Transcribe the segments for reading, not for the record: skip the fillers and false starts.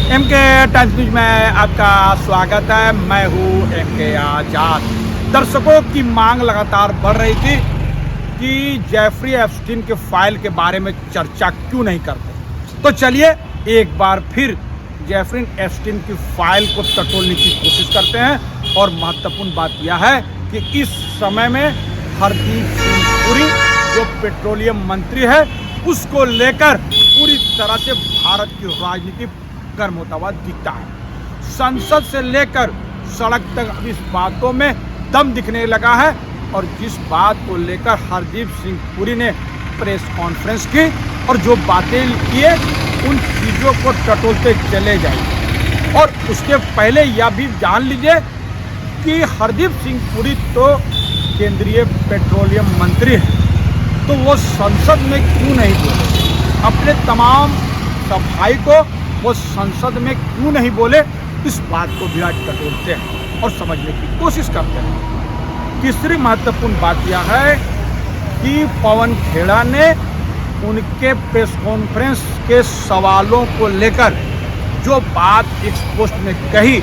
MK times news में आपका स्वागत है। मैं हूँ एमके आजाद। दर्शकों की मांग लगातार बढ़ रही थी कि जेफरी एप्स्टीन के फाइल के बारे में चर्चा क्यों नहीं करते। तो चलिए एक बार फिर जेफरी एप्स्टीन की फाइल को टटोलने की कोशिश करते हैं। और महत्वपूर्ण बात यह है कि इस समय में हरदीप सिंह पुरी जो पेट्रोलियम मंत्री है उसको लेकर पूरी तरह से भारत की राजनीति गर्म होता हुआ दिखता है। संसद से लेकर सड़क तक इस बातों में दम दिखने लगा है। और जिस बात को लेकर हरदीप सिंह पुरी ने प्रेस कॉन्फ्रेंस की और जो बातें किए उन चीज़ों को टटोलते चले जाइए। और उसके पहले यह भी जान लीजिए कि हरदीप सिंह पुरी तो केंद्रीय पेट्रोलियम मंत्री है, तो वो संसद में क्यों नहीं बोले, अपने तमाम सफाई को वो संसद में क्यों नहीं बोले, इस बात को भी आज टटोलते हैं और समझने की कोशिश करते हैं। तीसरी महत्वपूर्ण बात यह है कि पवन खेड़ा ने उनके प्रेस कॉन्फ्रेंस के सवालों को लेकर जो बात एक पोस्ट में कही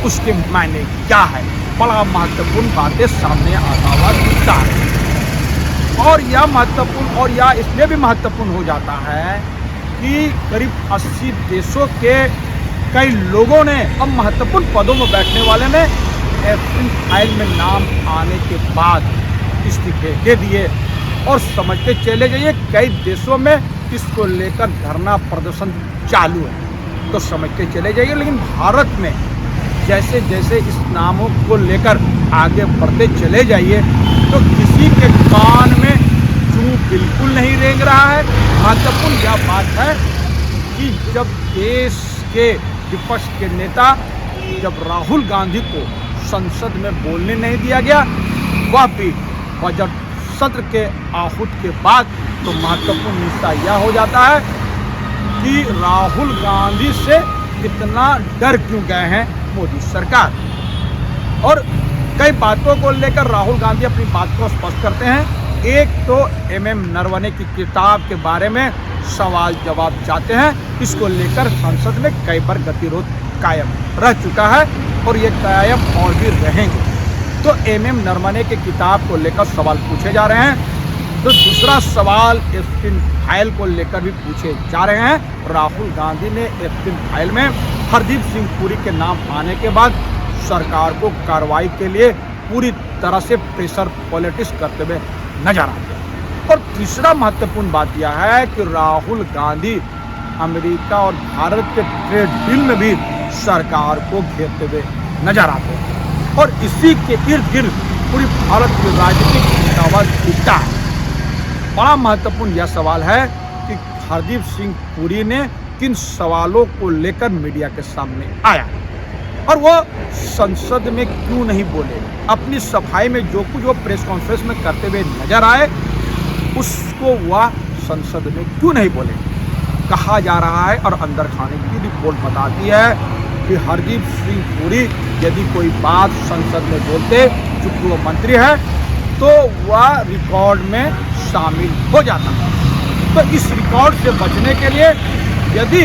उसके मायने क्या है, बड़ा महत्वपूर्ण बातें सामने आता हुआ दिखता है। और यह महत्वपूर्ण और यह इसलिए भी महत्वपूर्ण हो जाता है कि करीब 80 देशों के कई लोगों ने अब महत्वपूर्ण पदों में बैठने वाले ने एप्स्टीन फाइल में नाम आने के बाद इस्तीफे दे दिए। और समझते चले जाइए कई देशों में इसको लेकर धरना प्रदर्शन चालू है, तो समझते चले जाइए। लेकिन भारत में जैसे जैसे इस नामों को लेकर आगे बढ़ते चले जाइए तो किसी के कान में जूं बिल्कुल नहीं रेंग रहा है। महत्वपूर्ण यह बात है कि जब देश के विपक्ष के नेता जब राहुल गांधी को संसद में बोलने नहीं दिया गया, वह भी बजट सत्र के आहूत के बाद, तो महत्वपूर्ण हिस्सा यह हो जाता है कि राहुल गांधी से इतना डर क्यों गए हैं मोदी सरकार। और कई बातों को लेकर राहुल गांधी अपनी बात को स्पष्ट करते हैं। एक तो एमएम नरवणे की किताब के बारे में सवाल जवाब चाहते हैं, इसको लेकर संसद में कई बार गतिरोध कायम रह चुका है और ये कायम और भी रहेंगे। तो एमएम नरवणे की किताब को लेकर सवाल पूछे जा रहे हैं। तो दूसरा सवाल एप्स्टीन फाइल को लेकर भी पूछे जा रहे हैं। राहुल गांधी ने एप्स्टीन फाइल में हरदीप सिंह पुरी के नाम आने के बाद सरकार को कार्रवाई के लिए पूरी तरह से प्रेशर पॉलिटिक्स करते हुए नजर आते हैं। और तीसरा महत्वपूर्ण बात यह है कि राहुल गांधी अमेरिका और भारत के ट्रेड डील में भी सरकार को घेरते हुए नजर आते हैं। और इसी के इर्द गिर्द पूरी भारत की राजनीतिक आवाज दिखता है। बड़ा महत्वपूर्ण यह सवाल है कि हरदीप सिंह पुरी ने किन सवालों को लेकर मीडिया के सामने आया और वो संसद में क्यों नहीं बोले, अपनी सफाई में जो कुछ वो प्रेस कॉन्फ्रेंस में करते हुए नजर आए उसको वह संसद में क्यों नहीं बोले। कहा जा रहा है और अंदर खाने की रिपोर्ट बताती है कि हरदीप सिंह पुरी यदि कोई बात संसद में बोलते, चूंकि वो मंत्री है, तो वह रिकॉर्ड में शामिल हो जाता है। तो इस रिकॉर्ड से बचने के लिए यदि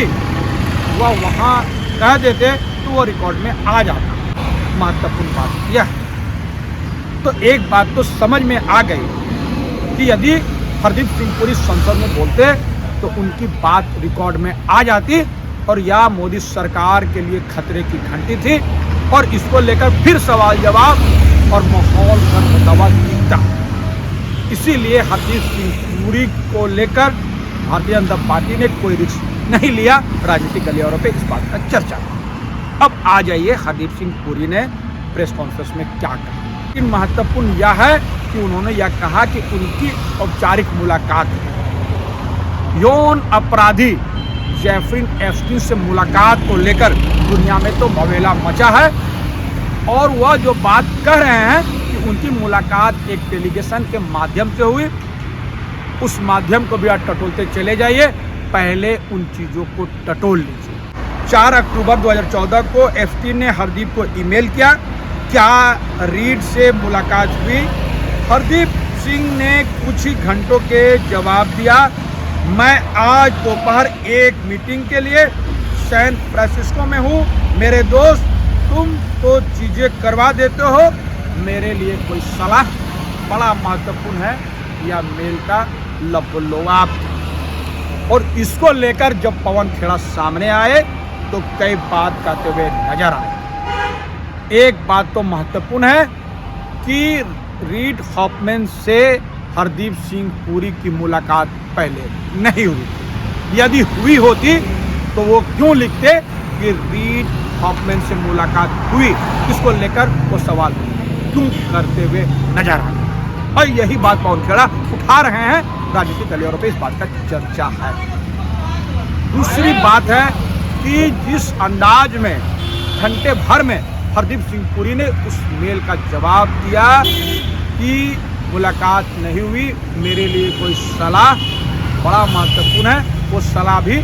वह वहाँ कह देते तो वो रिकॉर्ड में आ जाता। महत्वपूर्ण बात यह है। तो एक बात तो समझ में आ गई कि यदि हरदीप सिंह पुरी संसद में बोलते तो उनकी बात रिकॉर्ड में आ जाती और यह मोदी सरकार के लिए खतरे की घंटी थी। और इसको लेकर फिर सवाल जवाब और माहौल गर्म होता हुआ दिखता। इसीलिए हरदीप सिंह पुरी को लेकर भारतीय जनता पार्टी ने कोई रिस्क नहीं लिया राजनीतिक गलियारों पे इस बात का चर्चा। अब आ जाइए हरदीप सिंह पुरी ने प्रेस कॉन्फ्रेंस में क्या कहा। लेकिन महत्वपूर्ण यह है कि उन्होंने यह कहा कि उनकी औपचारिक मुलाकात यौन अपराधी जेफरी एप्स्टीन से मुलाकात को लेकर दुनिया में तो बवेला मचा है। और वह जो बात कह रहे हैं कि उनकी मुलाकात एक डेलीगेशन के माध्यम से हुई, उस माध्यम को भी आप टटोलते चले जाइए। पहले उन चीज़ों को टटोल लीजिए। 4 अक्टूबर 2014 को एप्स्टीन ने हरदीप को ईमेल किया, क्या रीड से मुलाकात हुई। हरदीप सिंह ने कुछ ही घंटों के जवाब दिया, मैं आज दोपहर एक मीटिंग के लिए सैन फ्रांसिस्को में हूँ। मेरे दोस्त, तुम तो चीज़ें करवा देते हो, मेरे लिए कोई सलाह बड़ा महत्वपूर्ण है। यह मेल का लबोलवाब, और इसको लेकर जब पवन खेड़ा सामने आए तो कई बात कहते हुए नजर आए। एक बात तो महत्वपूर्ण है कि रीड हॉफमैन से हरदीप सिंह पुरी की मुलाकात पहले नहीं हुई थी। यदि हुई होती तो वो क्यों लिखते कि रीड हॉफमैन से मुलाकात हुई, इसको लेकर वो सवाल क्यों करते हुए नजर आए। और यही बात पवन खेड़ा उठा रहे हैं, राजनीतिक गलियारों पे इस बात का चर्चा है। दूसरी बात है कि जिस अंदाज में घंटे भर में हरदीप सिंह पुरी ने उस मेल का जवाब दिया कि मुलाकात नहीं हुई, मेरे लिए कोई सलाह, बड़ा महत्वपूर्ण है। वो सलाह भी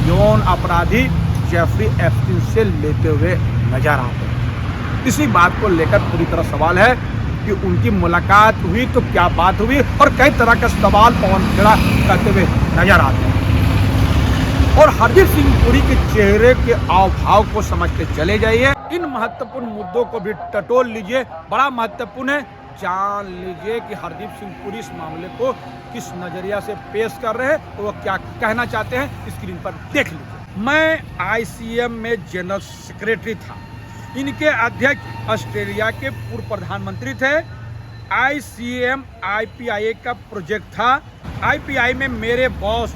यौन अपराधी जेफरी एप्स्टीन से लेते हुए नजर आते हैं। इसी बात को लेकर पूरी तरह सवाल है कि उनकी मुलाकात हुई तो क्या बात हुई, और कई तरह के सवाल पवन खेड़ा करते हुए नजर आते हैं। और हरदीप सिंह पुरी के चेहरे के हाव भाव को समझते चले जाइए। इन महत्वपूर्ण मुद्दों को भी टटोल लीजिए, बड़ा महत्वपूर्ण है। जान लीजिए कि हरदीप सिंह पुरी इस मामले को किस नजरिया से पेश कर रहे हैं, तो वो क्या कहना चाहते हैं, स्क्रीन पर देख लीजिए। मैं आईसीएम में जनरल सेक्रेटरी था। इनके अध्यक्ष ऑस्ट्रेलिया के पूर्व प्रधानमंत्री थे। आईसीएम आईपीआई का प्रोजेक्ट था। आईपीआई में मेरे बॉस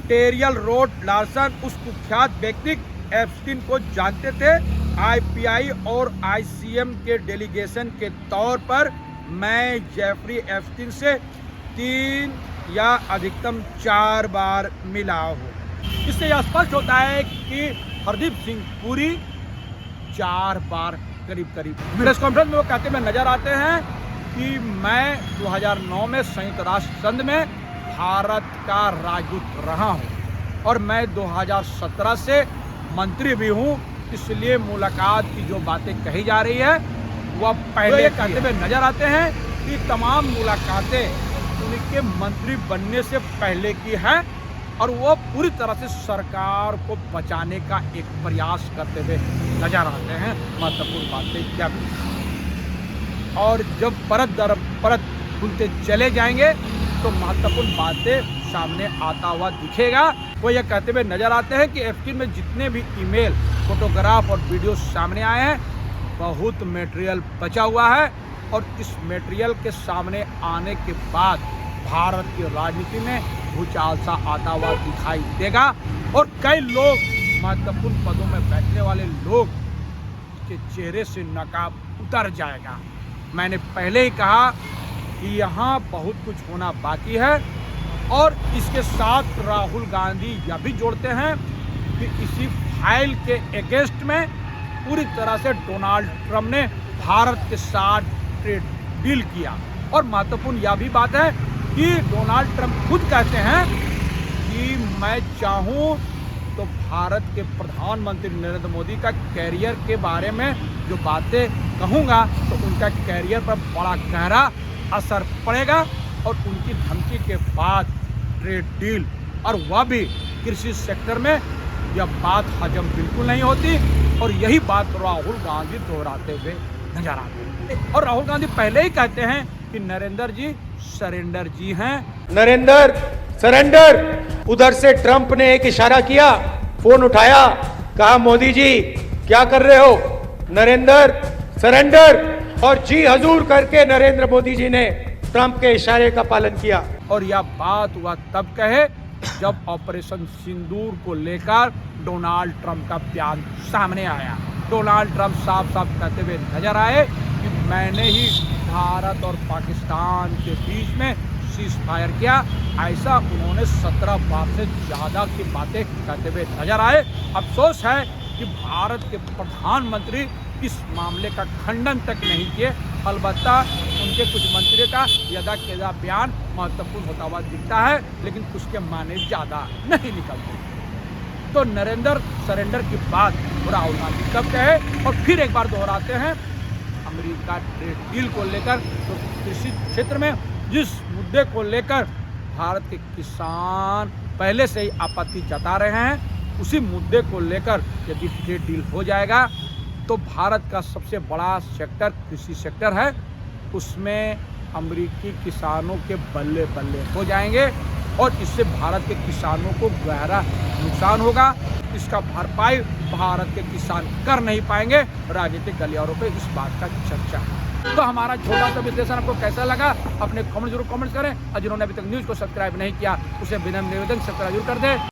टेरियल रोड लार्सन उस कुख्यात व्यक्ति एप्स्टीन को जानते थे। आईपीआई और आईसीएम के डेलीगेशन के तौर पर मैं जेफरी एप्स्टीन से 3 या अधिकतम 4 बार मिला हूँ। इससे यह स्पष्ट होता है कि हरदीप सिंह पुरी 4 बार करीब प्रेस कॉन्फ्रेंस में वो कहते हुए नजर आते हैं कि मैं 2009 में संयुक्त राष्ट्र संघ में भारत का राजदूत रहा हूँ और मैं 2017 से मंत्री भी हूँ, इसलिए मुलाकात की जो बातें कही जा रही है वह पहले कहते हुए नजर आते हैं कि तमाम मुलाकातें उनके मंत्री बनने से पहले की है और वो पूरी तरह से सरकार को बचाने का एक प्रयास करते हुए नजर आते हैं। महत्वपूर्ण बातें क्या भी, और जब परत दर परत खुलते चले जाएंगे तो महत्वपूर्ण बातें सामने आता हुआ दिखेगा। वो यह कहते हुए नजर आते हैं कि एप्स्टीन में जितने भी ईमेल, फोटोग्राफ और वीडियो सामने आए हैं, बहुत मटेरियल बचा हुआ है और इस मटेरियल के सामने आने के बाद भारत की राजनीति में भूचाल सा आता हुआ दिखाई देगा और कई लोग, महत्वपूर्ण पदों में बैठने वाले लोग के चेहरे से नकाब उतर जाएगा। मैंने पहले ही कहा कि यहाँ बहुत कुछ होना बाकी है और इसके साथ राहुल गांधी यह भी जोड़ते हैं कि इसी फाइल के अगेंस्ट में पूरी तरह से डोनाल्ड ट्रंप ने भारत के साथ ट्रेड डील किया। और महत्वपूर्ण यह भी बात है कि डोनाल्ड ट्रंप खुद कहते हैं कि मैं चाहूँ तो भारत के प्रधानमंत्री नरेंद्र मोदी का कैरियर के बारे में जो बातें कहूँगा तो उनका कैरियर पर बड़ा गहरा असर पड़ेगा और उनकी धमकी के बाद ट्रेड डील, और वह भी कृषि सेक्टर में, यह बात हजम बिल्कुल नहीं होती। और यही बात राहुल गांधी दोहराते हुए नजर आते हैं। और राहुल गांधी पहले ही कहते हैं कि नरेंद्र जी सरेंडर जी हैं। नरेंद्र सरेंडर। उधर से ट्रंप ने एक इशारा किया, फोन उठाया, कहा मोदी जी क्या कर रहे हो, नरेंद्र सरेंडर, और जी हजूर करके नरेंद्र मोदी जी ने ट्रंप के इशारे का पालन किया। और यह बात वह तब कहे जब ऑपरेशन सिंदूर को लेकर डोनाल्ड ट्रंप का बयान सामने आया। डोनाल्ड ट्रंप साफ साफ कहते हुए नजर आए कि मैंने ही भारत और पाकिस्तान के बीच में सीज फायर किया। ऐसा उन्होंने 17 बार से ज़्यादा की बातें कहते हुए नजर आए। अफसोस है कि भारत के प्रधानमंत्री इस मामले का खंडन तक नहीं किए। अलबत्ता उनके कुछ मंत्रियों का यदा केदा बयान महत्वपूर्ण होता हुआ दिखता है, लेकिन उसके माने ज़्यादा नहीं निकलते। तो नरेंद्र सरेंडर की बात राहुल गांधी तब कहे और फिर एक बार दोहराते हैं अमेरिका ट्रेड डील को लेकर। तो कृषि क्षेत्र में जिस मुद्दे को लेकर भारत के किसान पहले से ही आपत्ति जता रहे हैं उसी मुद्दे को लेकर यदि ट्रेड डील हो जाएगा तो भारत का सबसे बड़ा सेक्टर कृषि सेक्टर है, उसमें अमेरिकी किसानों के बल्ले बल्ले हो जाएंगे और इससे भारत के किसानों को गहरा नुकसान होगा। इसका भरपाई भारत के किसान कर नहीं पाएंगे। राजनीतिक गलियारों पे इस बात का चर्चा है। तो हमारा छोटा सा विश्लेषण आपको कैसा लगा अपने कमेंट जरूर कमेंट करें और जिन्होंने अभी तक न्यूज़ को सब्सक्राइब नहीं किया उसे विनम्र निवेदन सब्सक्राइब जरूर कर दें।